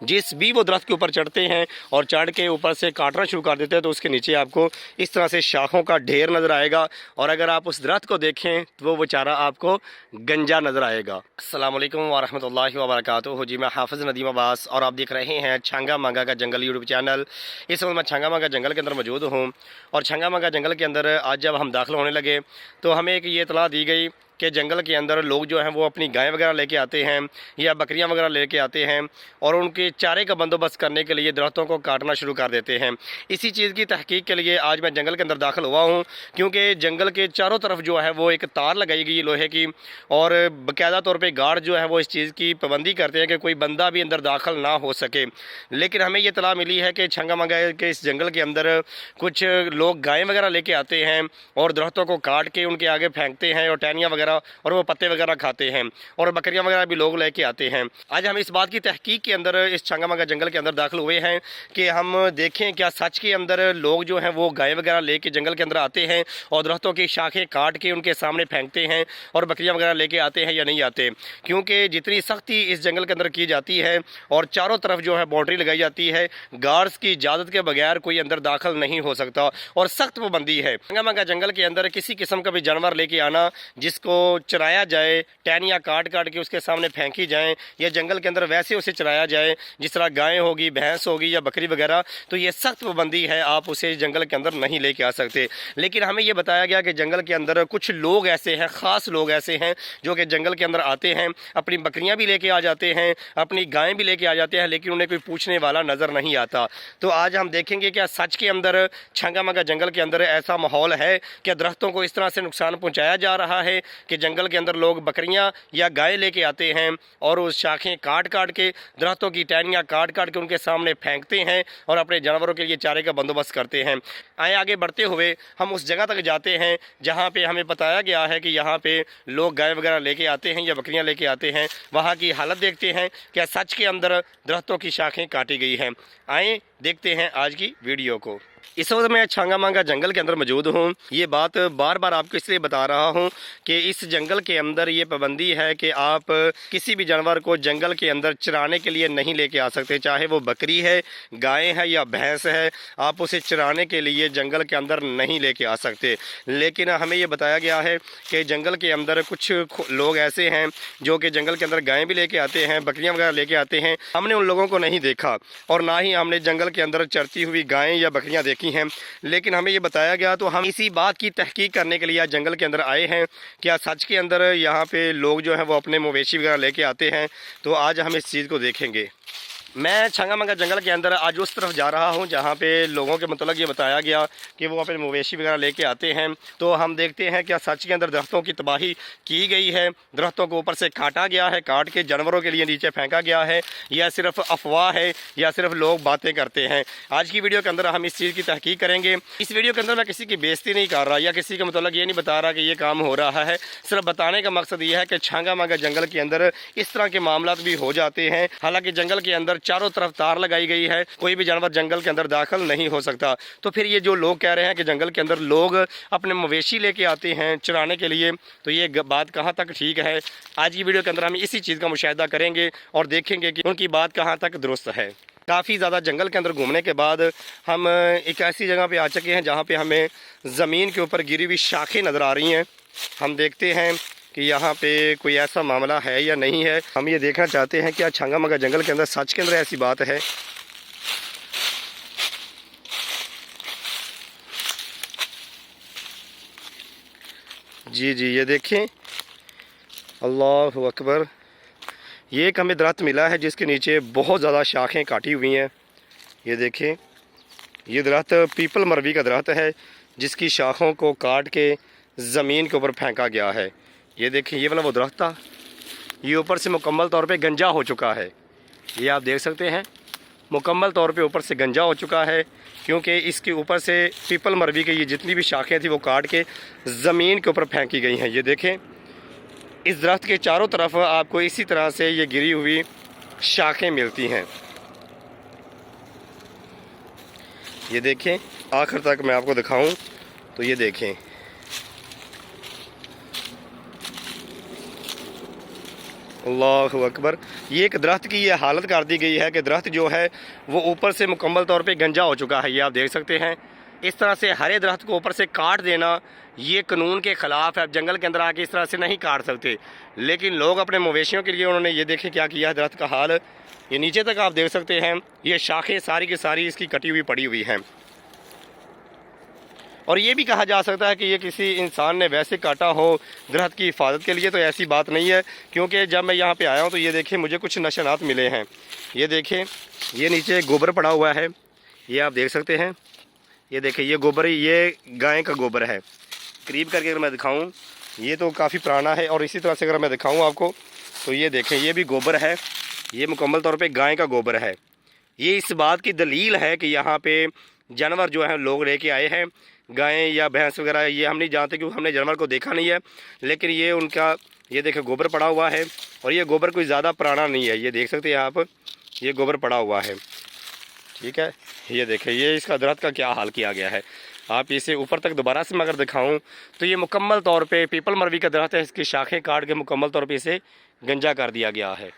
जिस भी वो दरख्त के ऊपर चढ़ते हैं और चढ़ के ऊपर से काटना शुरू कर देते हैं तो उसके नीचे आपको इस तरह से शाखों का ढेर नज़र आएगा। और अगर आप उस दरख्त को देखें तो वो चारा आपको गंजा नज़र आएगा। अस्सलाम वालेकुम वरहमतुल्लाहि वबरकातुहू। जी मैं हाफिज़ नदीम अब्बास और आप देख रहे हैं छंगा मंगा का जंगल यूट्यूब चैनल। इस वक्त मैं छंगा मंगा जंगल के अंदर मौजूद हूँ और छंगा मंगा जंगल के अंदर आज जब हम दाखिल होने लगे तो हमें एक ये इतला दी गई कि जंगल के अंदर लोग जो हैं वो अपनी गायें वगैरह लेके आते हैं या बकरियां वगैरह लेके आते हैं और उनके चारे का बंदोबस्त करने के लिए दरख्तों को काटना शुरू कर देते हैं। इसी चीज़ की तहकीक के लिए आज मैं जंगल के अंदर दाखिल हुआ हूं, क्योंकि जंगल के चारों तरफ जो है वो एक तार लगाई गई लोहे की और बाकायदा तौर पर गार्ड जो है वो इस चीज़ की पाबंदी करते हैं कि कोई बंदा भी अंदर दाखिल ना हो सके। लेकिन हमें ये इतला मिली है कि छंगा मंगा के इस जंगल के अंदर कुछ लोग गायें वगैरह लेके आते हैं और दरख्तों को काट के उनके आगे फेंकते हैं और टहनियाँ वगैरह और वो पत्ते वगैरह खाते हैं और बकरियां वगैरह भी लोग लेके आते हैं। आज हम इस बात की तहकीक के अंदर इस छंगा मंगा जंगल के अंदर दाखिल हुए हैं कि हम देखें क्या सच के अंदर लोग जो हैं वो गाय वगैरह लेके जंगल के अंदर आते हैं और दरख्तों की शाखें काट के उनके सामने फेंकते हैं और बकरियां वगैरह लेके आते हैं या नहीं आते। क्योंकि जितनी सख्ती इस जंगल के अंदर की जाती है और चारों तरफ जो है बाउंड्री लगाई जाती है, गार्ड्स की इजाज़त के बगैर कोई अंदर दाखिल नहीं हो सकता और सख्त पाबंदी है। छंगा मंगा जंगल के अंदर किसी किस्म का भी जानवर लेके आना जिसको चराया जाए, टहनियाँ काट काट के उसके सामने फेंकी जाएं या जंगल के अंदर वैसे उसे चराया जाए जिस तरह गाय होगी, भैंस होगी या बकरी वगैरह, तो ये सख्त पाबंदी है, आप उसे जंगल के अंदर नहीं लेके आ सकते। लेकिन हमें ये बताया गया कि जंगल के अंदर कुछ लोग ऐसे हैं, ख़ास लोग ऐसे हैं जो कि जंगल के अंदर आते हैं, अपनी बकरियाँ भी लेके आ जाते हैं, अपनी गायें भी लेके आ जाते हैं, लेकिन उन्हें कोई पूछने वाला नज़र नहीं आता। तो आज हम देखेंगे क्या सच के अंदर छंगा मंगा जंगल के अंदर ऐसा माहौल है कि दरख्तों को इस तरह से नुकसान पहुँचाया जा रहा है कि जंगल के अंदर लोग बकरियां या गाय लेके आते हैं और उस शाखें काट काट के, दरख्तों की टहनियाँ काट काट के उनके सामने फेंकते हैं और अपने जानवरों के लिए चारे का बंदोबस्त करते हैं। आए आगे बढ़ते हुए हम उस जगह तक जाते हैं जहाँ पे हमें बताया गया है कि यहाँ पे लोग गाय वगैरह लेके आते हैं या बकरियाँ लेके आते हैं। वहाँ की हालत देखते हैं क्या सच के अंदर दरख्तों की शाखें काटी गई हैं। आए देखते हैं आज की वीडियो को। इस वक्त मैं छंगा मंगा जंगल के अंदर मौजूद हूँ। ये बात बार बार आपको इसलिए बता रहा हूँ कि इस जंगल के अंदर ये पाबंदी है कि आप किसी भी जानवर को जंगल के अंदर चराने के लिए नहीं लेके आ सकते, चाहे वो बकरी है, गाय है या भैंस है, आप उसे चराने के लिए जंगल के अंदर नहीं लेके आ सकते। लेकिन हमें ये बताया गया है कि जंगल के अंदर कुछ लोग ऐसे हैं जो कि जंगल के अंदर गायें भी लेके आते हैं, बकरियाँ वगैरह लेके आते हैं। हमने उन लोगों को नहीं देखा और ना ही हमने जंगल के अंदर चरती हुई गायें या बकरियाँ देखी हैं, लेकिन हमें ये बताया गया तो हम इसी बात की तहकीक करने के लिए आज जंगल के अंदर आए हैं। क्या सच के अंदर यहाँ पे लोग जो हैं वो अपने मवेशी वगैरह लेके आते हैं? तो आज हम इस चीज़ को देखेंगे। मैं छंगा मंगा जंगल के अंदर आज उस तरफ जा रहा हूं जहां पे लोगों के मतलब ये बताया गया कि वो अपने मवेशी वगैरह लेके आते हैं। तो हम देखते हैं क्या सच के अंदर दरख्तों की तबाही की गई है, दरख्तों को ऊपर से काटा गया है, काट के जानवरों के लिए नीचे फेंका गया है, या सिर्फ अफवाह है या सिर्फ लोग बातें करते हैं। आज की वीडियो के अंदर हम इस चीज़ की तहकीक करेंगे। इस वीडियो के अंदर मैं किसी की बेइज्जती नहीं कर रहा या किसी का मतलब ये नहीं बता रहा कि ये काम हो रहा है। सिर्फ बताने का मकसद ये है कि छंगा मंगा जंगल के अंदर इस तरह के मामला भी हो जाते हैं। हालांकि जंगल के अंदर चारों तरफ तार लगाई गई है, कोई भी जानवर जंगल के अंदर दाखिल नहीं हो सकता। तो फिर ये जो लोग कह रहे हैं कि जंगल के अंदर लोग अपने मवेशी लेके आते हैं चराने के लिए, तो ये बात कहाँ तक ठीक है? आज की वीडियो के अंदर हम इसी चीज़ का मुशाहिदा करेंगे और देखेंगे कि उनकी बात कहाँ तक दुरुस्त है। काफ़ी ज़्यादा जंगल के अंदर घूमने के बाद हम एक ऐसी जगह पे आ चुके हैं जहाँ पे हमें ज़मीन के ऊपर गिरी हुई शाखें नज़र आ रही हैं। हम देखते हैं कि यहाँ पे कोई ऐसा मामला है या नहीं है। हम ये देखना चाहते हैं कि छंगा मंगा जंगल के अंदर सच के अंदर ऐसी बात है। जी जी, ये देखें, अल्लाह अकबर। ये एक हमें दरख्त मिला है जिसके नीचे बहुत ज़्यादा शाखें काटी हुई हैं। ये देखें, ये दरख्त पीपल मरवी का दरख्त है जिसकी शाखों को काट के ज़मीन के ऊपर फेंका गया है। ये देखें, ये वाला वो दरख्त था, ये ऊपर से मुकम्मल तौर पे गंजा हो चुका है। ये आप देख सकते हैं, मुकम्मल तौर पे ऊपर से गंजा हो चुका है, क्योंकि इसके ऊपर से पीपल मरवी की ये जितनी भी शाखें थी वो काट के ज़मीन के ऊपर फेंकी गई हैं। ये देखें, इस दरख्त के चारों तरफ आपको इसी तरह से ये गिरी हुई शाखें मिलती हैं। ये देखें, आखिर तक मैं आपको दिखाऊं तो ये देखें, اللہ اکبر. یہ ایک درخت کی یہ حالت کر دی گئی ہے کہ درخت جو ہے وہ اوپر سے مکمل طور پہ گنجا ہو چکا ہے. یہ آپ دیکھ سکتے ہیں. اس طرح سے ہرے درخت کو اوپر سے کاٹ دینا یہ قانون کے خلاف ہے. اب جنگل کے اندر آ کے اس طرح سے نہیں کاٹ سکتے، لیکن لوگ اپنے مویشیوں کے لیے انہوں نے یہ دیکھیں کیا کیا ہے درخت کا حال. یہ نیچے تک آپ دیکھ سکتے ہیں، یہ شاخیں ساری کی ساری اس کی کٹی ہوئی پڑی ہوئی ہیں. اور یہ بھی کہا جا سکتا ہے کہ یہ کسی انسان نے ویسے کاٹا ہو درخت کی حفاظت کے لیے، تو ایسی بات نہیں ہے. کیونکہ جب میں یہاں پہ آیا ہوں تو یہ دیکھیں مجھے کچھ نشانات ملے ہیں. یہ دیکھیں یہ نیچے گوبر پڑا ہوا ہے، یہ آپ دیکھ سکتے ہیں. یہ دیکھیں یہ گوبر، یہ گائے کا گوبر ہے. قریب کر کے اگر میں دکھاؤں یہ تو کافی پرانا ہے. اور اسی طرح سے اگر میں دکھاؤں آپ کو تو یہ دیکھیں یہ بھی گوبر ہے. یہ مکمل طور پہ گائے کا گوبر ہے. یہ اس بات کی دلیل ہے کہ یہاں پہ جانور جو ہیں لوگ لے کے آئے ہیں، گائیں یا بھینس وغیرہ. یہ ہم نہیں جانتے کیونکہ ہم نے جانور کو دیکھا نہیں ہے، لیکن یہ ان کا یہ دیکھیں گوبر پڑا ہوا ہے. اور یہ گوبر کوئی زیادہ پرانا نہیں ہے. یہ دیکھ سکتے ہیں آپ، یہ گوبر پڑا ہوا ہے. ٹھیک ہے. یہ دیکھیں یہ اس کا درخت کا کیا حال کیا گیا ہے. آپ اسے اوپر تک دوبارہ سے میں اگر دکھاؤں تو یہ مکمل طور پہ پیپل مروی کا درخت ہے. اس کی شاخیں کاٹ کے مکمل طور پہ اسے گنجا کر دیا گیا ہے.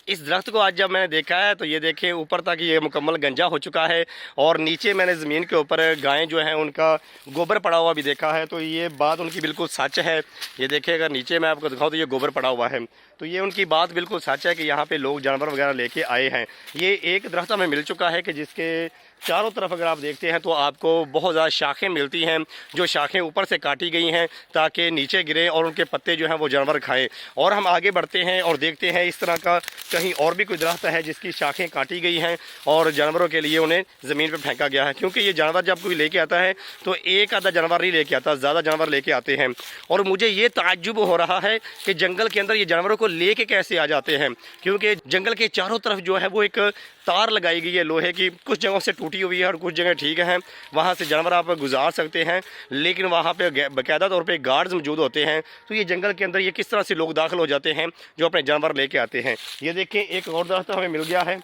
اس درخت کو آج جب میں نے دیکھا ہے تو یہ دیکھیں اوپر تک یہ مکمل گنجا ہو چکا ہے. اور نیچے میں نے زمین کے اوپر گائیں جو ہیں ان کا گوبر پڑا ہوا بھی دیکھا ہے. تو یہ بات ان کی بالکل سچ ہے. یہ دیکھیں اگر نیچے میں آپ کو دکھاؤں تو یہ گوبر پڑا ہوا ہے. تو یہ ان کی بات بالکل سچ ہے کہ یہاں پہ لوگ جانور وغیرہ لے کے آئے ہیں. یہ ایک درخت ہمیں مل چکا ہے کہ جس کے چاروں طرف اگر آپ دیکھتے ہیں تو آپ کو بہت زیادہ شاخیں ملتی ہیں، جو شاخیں اوپر سے کاٹی گئی ہیں تاکہ نیچے گریں اور ان کے پتے جو ہیں وہ جانور کھائیں. اور ہم آگے بڑھتے ہیں اور دیکھتے ہیں اس طرح کا کہیں اور بھی کوئی درخت ہے جس کی شاخیں کاٹی گئی ہیں اور جانوروں کے لیے انہیں زمین پہ پھینکا گیا ہے. کیونکہ یہ جانور جب کوئی لے کے آتا ہے تو ایک آدھا جانور نہیں لے کے آتا، زیادہ جانور لے کے آتے ہیں. اور مجھے یہ تعجب ہو رہا ہے کہ جنگل کے اندر یہ جانوروں کو لے کے کیسے آ جاتے ہیں. کیونکہ جنگل کے چاروں طرف جو ہے وہ ایک تار لگائی گئی ہے لوہے کی. کچھ جگہوں سے ٹوٹی ہوئی ہے اور کچھ جگہ ٹھیک ہیں، وہاں سے جانور آپ گزار سکتے ہیں. لیکن وہاں پہ باقاعدہ طور پہ گارڈز موجود ہوتے ہیں. تو یہ جنگل کے اندر یہ کس طرح سے لوگ داخل ہو جاتے ہیں جو اپنے جانور لے کے آتے ہیں. یہ دیکھیں ایک اور درخت ہمیں مل گیا ہے.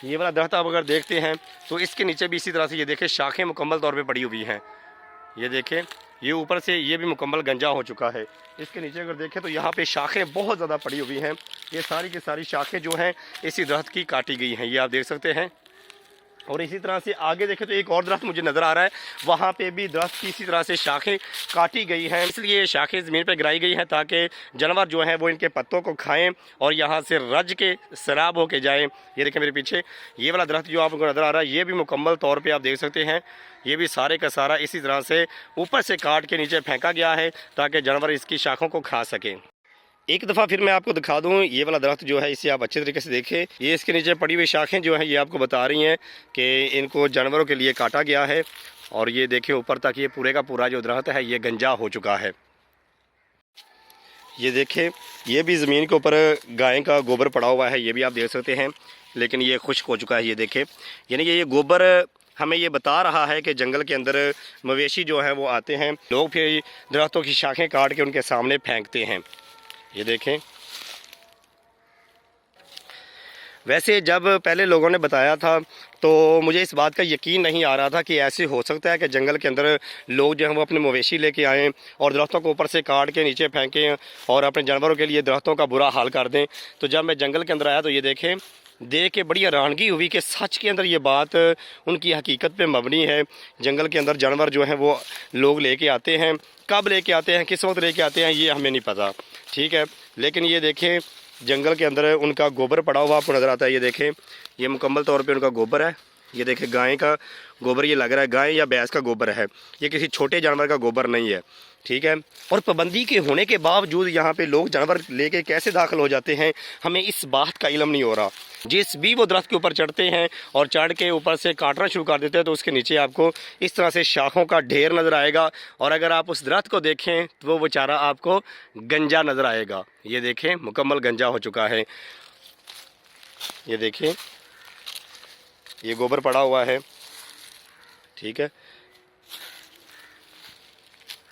یہ والا درخت آپ اگر دیکھتے ہیں تو اس کے نیچے بھی اسی طرح سے یہ دیکھیں شاخیں مکمل طور پہ پڑی ہوئی ہیں. یہ دیکھیں یہ اوپر سے یہ بھی مکمل گنجا ہو چکا ہے. اس کے نیچے اگر دیکھیں تو یہاں پہ شاخیں بہت زیادہ پڑی ہوئی ہیں. یہ ساری کی ساری شاخیں جو ہیں اسی درخت کی کاٹی گئی ہیں. یہ آپ دیکھ سکتے ہیں. اور اسی طرح سے آگے دیکھیں تو ایک اور درخت مجھے نظر آ رہا ہے، وہاں پہ بھی درخت کی اسی طرح سے شاخیں کاٹی گئی ہیں. اس لیے یہ شاخیں زمین پہ گرائی گئی ہیں تاکہ جانور جو ہیں وہ ان کے پتوں کو کھائیں اور یہاں سے رج کے سراب ہو کے جائیں. یہ دیکھیں میرے پیچھے یہ والا درخت جو آپ کو نظر آ رہا ہے یہ بھی مکمل طور پہ آپ دیکھ سکتے ہیں. یہ بھی سارے کا سارا اسی طرح سے اوپر سے کاٹ کے نیچے پھینکا گیا ہے تاکہ جانور اس کی شاخوں کو کھا سکیں. ایک دفعہ پھر میں آپ کو دکھا دوں یہ والا درخت جو ہے اسے آپ اچھے طریقے سے دیکھیں. یہ اس کے نیچے پڑی ہوئی شاخیں جو ہیں یہ آپ کو بتا رہی ہیں کہ ان کو جانوروں کے لیے کاٹا گیا ہے. اور یہ دیکھیں اوپر تک یہ پورے کا پورا جو درخت ہے یہ گنجا ہو چکا ہے. یہ دیکھیں یہ بھی زمین کے اوپر گائے کا گوبر پڑا ہوا ہے، یہ بھی آپ دیکھ سکتے ہیں، لیکن یہ خشک ہو چکا ہے. یہ دیکھیں یعنی کہ یہ گوبر ہمیں یہ بتا رہا ہے کہ جنگل کے اندر مویشی جو ہیں وہ آتے ہیں، لوگ پھر درختوں کی شاخیں کاٹ کے ان کے سامنے پھینکتے ہیں. یہ دیکھیں ویسے جب پہلے لوگوں نے بتایا تھا تو مجھے اس بات کا یقین نہیں آ رہا تھا کہ ایسے ہو سکتا ہے کہ جنگل کے اندر لوگ جو ہیں وہ اپنے مویشی لے کے آئیں اور درختوں کو اوپر سے کاٹ کے نیچے پھینکیں اور اپنے جانوروں کے لیے درختوں کا برا حال کر دیں. تو جب میں جنگل کے اندر آیا تو یہ دیکھیں دیکھ کے بڑی حیرانگی ہوئی کہ سچ کے اندر یہ بات ان کی حقیقت پہ مبنی ہے. جنگل کے اندر جانور جو ہیں وہ لوگ لے کے آتے ہیں، کب لے کے آتے ہیں کس وقت لے کے آتے ہیں یہ ہمیں نہیں پتہ. ٹھیک ہے، لیکن یہ دیکھیں جنگل کے اندر ان کا گوبر پڑا ہوا آپ کو نظر آتا ہے. یہ دیکھیں یہ مکمل طور پہ ان کا گوبر ہے. یہ دیکھیں گائے کا گوبر یہ لگ رہا ہے، گائے یا بھینس کا گوبر ہے، یہ کسی چھوٹے جانور کا گوبر نہیں ہے. ٹھیک ہے. اور پابندی کے ہونے کے باوجود یہاں پہ لوگ جانور لے کے کیسے داخل ہو جاتے ہیں ہمیں اس بات کا علم نہیں ہو رہا. جس بھی وہ درخت کے اوپر چڑھتے ہیں اور چڑھ کے اوپر سے کاٹنا شروع کر دیتے ہیں تو اس کے نیچے آپ کو اس طرح سے شاخوں کا ڈھیر نظر آئے گا. اور اگر آپ اس درخت کو دیکھیں تو وہ بیچارہ آپ کو گنجا نظر آئے گا. یہ دیکھیں مکمل گنجا ہو چکا ہے. یہ دیکھیں یہ گوبر پڑا ہوا ہے. ٹھیک ہے.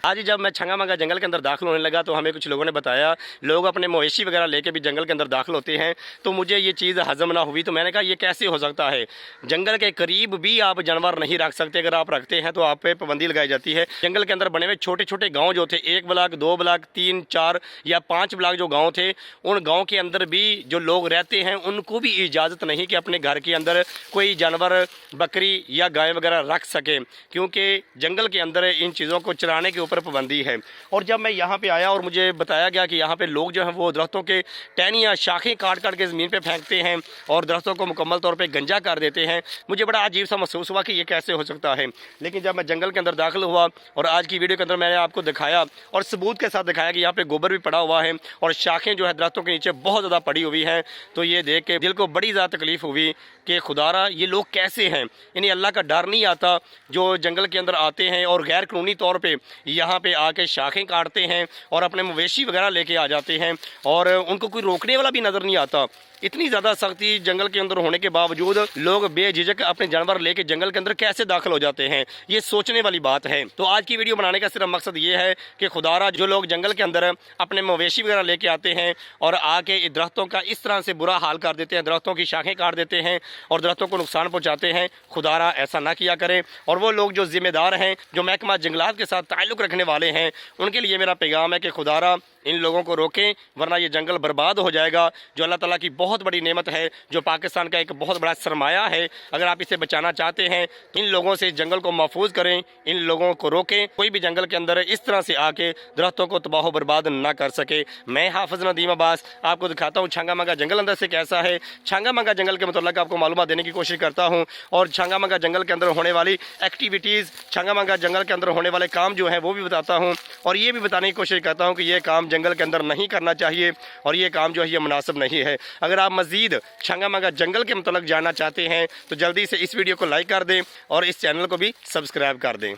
आज जब मैं छंगा मंगा जंगल के अंदर दाखिल होने लगा तो हमें कुछ लोगों ने बताया लोग अपने मवेशी वगैरह लेके भी जंगल के अंदर दाखिल होते हैं, तो मुझे ये चीज़ हजम ना हुई। तो मैंने कहा ये कैसे हो सकता है, जंगल के करीब भी आप जानवर नहीं रख सकते, अगर आप रखते हैं तो आप पे पाबंदी लगाई जाती है। जंगल के अंदर बने हुए छोटे छोटे गाँव जो थे, 1 ब्लॉक 2 ब्लॉक 3 4 या 5 ब्लॉक जो गाँव थे, उन गाँव के अंदर भी जो लोग रहते हैं उनको भी इजाज़त नहीं कि अपने घर के अंदर कोई जानवर बकरी या गाय वगैरह रख सके, क्योंकि जंगल के अंदर इन चीज़ों को चराने के ऊपर पाबंदी है। और जब मैं यहाँ पे आया और मुझे बताया गया कि यहाँ पे लोग जो हैं वो दरख्तों के टहनियाँ शाखें काट काट के ज़मीन पे फेंकते हैं और दरख्तों को मुकम्मल तौर पे गंजा कर देते हैं, मुझे बड़ा अजीब सा महसूस हुआ कि ये कैसे हो सकता है। लेकिन जब मैं जंगल के अंदर दाखिल हुआ और आज की वीडियो के अंदर मैंने आपको दिखाया और सबूत के साथ दिखाया कि यहाँ पर गोबर भी पड़ा हुआ है और शाखें जो है दरख्तों के नीचे बहुत ज़्यादा पड़ी हुई हैं, तो ये देख के दिल को बड़ी ज़्यादा तकलीफ़ हुई कि खुदारा ये लोग कैसे हैं, इन्हें अल्लाह का डर नहीं आता जो जंगल के अंदर आते हैं और गैर कानूनी तौर पे यहाँ पे आके शाखें काटते हैं और अपने मवेशी वगैरह लेके आ जाते हैं और उनको कोई रोकने वाला भी नज़र नहीं आता। इतनी ज़्यादा सख्ती जंगल के अंदर होने के बावजूद लोग बेझिझक अपने जानवर लेके जंगल के अंदर कैसे दाखिल हो जाते हैं, ये सोचने वाली बात है। तो आज की वीडियो बनाने का सिर्फ मकसद ये है कि खुदारा जो लोग जंगल के अंदर अपने मवेशी वगैरह लेके आते हैं और आके दरख्तों का इस तरह से बुरा हाल कर देते हैं, दरख्तों की शाखें काट देते हैं और दरख्तों को नुकसान पहुँचाते हैं, खुदारा ऐसा ना किया करें। और वो लोग जो जिम्मेदार हैं, जो महकमा जंगलात के साथ ताल्लुक़ रखने वाले हैं, उनके लिए मेरा पैगाम है कि खुदारा इन लोगों को रोकें, वरना ये जंगल बर्बाद हो जाएगा, जो अल्लाह ताला की बहुत बड़ी नेमत है, जो पाकिस्तान का एक बहुत बड़ा सरमाया है। अगर आप इसे बचाना चाहते हैं तो इन लोगों से इस जंगल को महफूज करें, इन लोगों को रोकें, कोई भी जंगल के अंदर इस तरह से आके दरख्तों को तबाह बर्बाद ना कर सके। मैं हाफिज नदीम अब्बास आपको दिखाता हूँ छंगा मंगा जंगल अंदर से कैसा है। छंगा मंगा जंगल के मतलब आपको मालूमात देने की कोशिश करता हूँ और छंगा मंगा जंगल के अंदर होने वाली एक्टिविटीज़, छंगा मंगा जंगल के अंदर होने वाले काम जो हैं वो भी बताता हूँ और ये भी बताने की कोशिश करता हूँ कि ये काम जंगल के अंदर नहीं करना चाहिए और ये काम जो है ये मुनासिब नहीं है। अगर आप मज़ीद छंगा मंगा जंगल के मतलब जानना चाहते हैं तो जल्दी से इस वीडियो को लाइक कर दें और इस चैनल को भी सब्सक्राइब कर दें।